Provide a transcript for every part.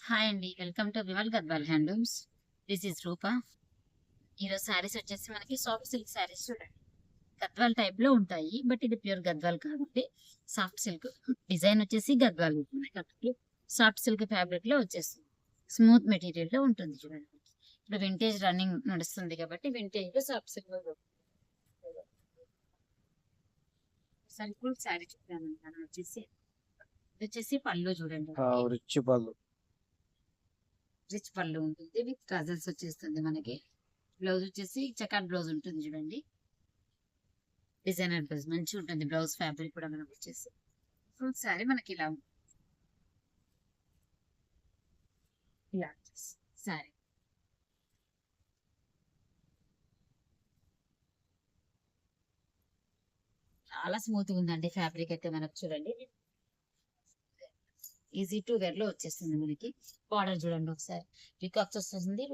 Hi అండి. Welcome to Vimal Gadwal handlooms. This is Roopa. ఈరోజు శారీస్ వచ్చేసి మనకి సాఫ్ట్ సిల్క్ శారీస్ చూడండి. గద్వాల్ టైప్ లో ఉంటాయి. బట్ ఇది ప్యూర్ గద్వాల్ కాబట్టి సాఫ్ట్ సిల్క్. డిజైన్ వచ్చేసి గద్వాల్ ఉంటుంది కాబట్టి సాఫ్ట్ సిల్క్ ఫ్యాబ్రిక్ లో వచ్చేస్తుంది. స్మూత్ మెటీరియల్ లో ఉంటుంది చూడండి. ఇప్పుడు వింటేజ్ రన్నింగ్ నడుస్తుంది కాబట్టి వింటేజ్ లో సాఫ్ట్ సిల్క్ లో సింపుల్ శారీ చూడాను వచ్చేసి ఇది వచ్చేసి పళ్ళు చూడండి. రిచ్ పళ్ళు రిచ్ పళ్ళు ఉంటుంది విత్ ట్రజల్స్ వచ్చేస్తుంది మనకి. బ్లౌజ్ వచ్చేసి చెకాట్ బ్లౌజ్ ఉంటుంది చూడండి. డిజైనర్ బ్లౌజ్ మంచిగా ఉంటుంది. బ్లౌజ్ ఫ్యాబ్రిక్ కూడా మనకు వచ్చేసి ఫుల్ శారీ మనకి ఇలా శారీ చాలా స్మూత్ గా ఉందండి. ఫ్యాబ్రిక్ అయితే మనకు చూడండి ఈజీ టు వేర్ లో వచ్చేస్తుంది మనకి. బార్డర్ చూడండి ఒకసారి పికాక్స్ వస్తుంది,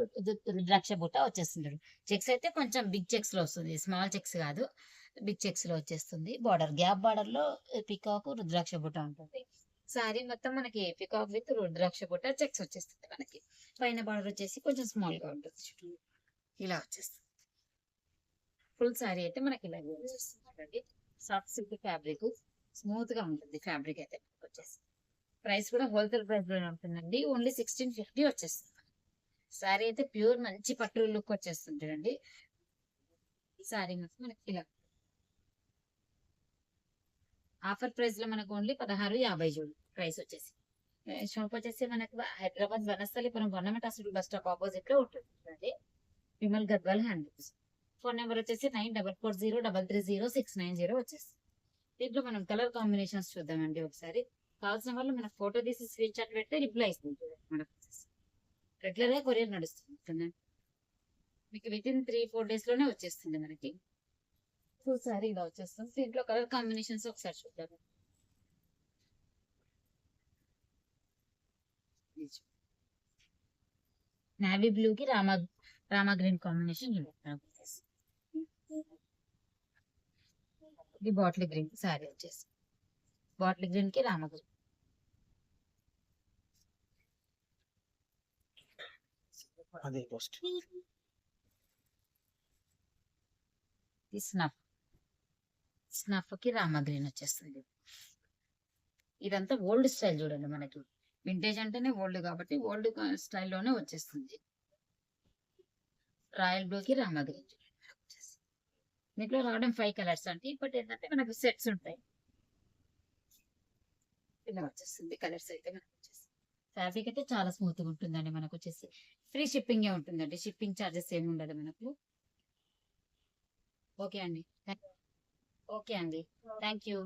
రుద్రాక్ష బుట్ట వచ్చేస్తుంది. చెక్స్ అయితే కొంచెం బిగ్ చెక్స్ లో వస్తుంది, స్మాల్ చెక్స్ కాదు, బిగ్ చెక్స్ లో వచ్చేస్తుంది. బార్డర్ గ్యాప్ బార్డర్ లో పికాక్ రుద్రాక్ష బుట్ట ఉంటుంది. సారీ మొత్తం మనకి పికాక్ విత్ రుద్రాక్ష బుట్ట చెక్స్ వచ్చేస్తుంది మనకి. పైన బార్డర్ వచ్చేసి కొంచెం స్మాల్ గా ఉంటుంది, ఇలా వచ్చేస్తుంది. ఫుల్ సారీ అయితే మనకి ఇలా వచ్చేస్తుంది. సాఫ్ట్ సిల్క్ ఫ్యాబ్రిక్, స్మూత్ గా ఉంటుంది ఫ్యాబ్రిక్ అయితే వచ్చేసి. ప్రైస్ కూడా హోల్సేల్ ప్రైస్ లో ఉంటుందండి. ఓన్లీ 1650 వచ్చేస్తుంది. సారీ అయితే ప్యూర్ మంచి పట్టు లుక్ వచ్చేస్తుంటాడండి. ఈ సారీ మొత్తం మనకి ఇలా ఆఫర్ ప్రైస్ లో మనకు ఓన్లీ 1650 చూడు ప్రైస్ వచ్చేసి. షాప్ వచ్చేసి మనకు Hyderabad Vanasthalipuram government hospital bus stop opposite లో ఉంటుంది. Vimal Gadwal handlooms. Phone number వచ్చేసి 9440330690 వచ్చేసి. దీంట్లో మనం కలర్ కాంబినేషన్స్ చూద్దామండి ఒకసారి. కావాల్సిన వాళ్ళు మనకు ఫోటో తీసి స్క్రీన్ షాట్ పెడితే రిప్లై ఇస్తుంది. మనకు రెగ్యులర్ గా కొరియర్ నడుస్తుంది మీకు. విత్ ఇన్ 3-4 డేస్ లోనే వచ్చేస్తుంది మనకి. ఫుల్ సారీ ఇలా వచ్చేస్తుంది. దీంట్లో కలర్ కాంబినేషన్స్ ఒకసారి చూద్దాం. నావీ బ్లూ కి రామా గ్రీన్ కాంబినేషన్. ఇది బాటిల్ గ్రీన్ సారీ వచ్చేసి. బాటిల్ గ్రీన్ కి రామా గ్రీన్. అదే పోస్ట్ స్నఫ్ కి రామా గ్రీన్ వచ్చేస్తుంది. ఇదంతా ఓల్డ్ స్టైల్ చూడండి మనకి. వింటేజ్ అంటేనే ఓల్డ్ కాబట్టి ఓల్డ్ స్టైల్లోనే వచ్చేస్తుంది. రాయల్ బ్లూ కి రామా గ్రీన్. దీంట్లో రావడం 5 కలర్స్ అంటే బట్ ఏంటంటే మనకు సెట్స్ ఉంటాయి. ఇలా వచ్చేస్తుంది కలర్స్ అయితే మనకు వచ్చేసి. ఫ్యాబ్రిక్ అయితే చాలా స్మూత్ గా ఉంటుందండి మనకు వచ్చేసి. ఫ్రీ షిప్పింగ్ ఉంటుందండి. షిప్పింగ్ ఛార్జెస్ ఏమి ఉండదు మనకు. ఓకే అండి. ఓకే అండి, థ్యాంక్ యూ.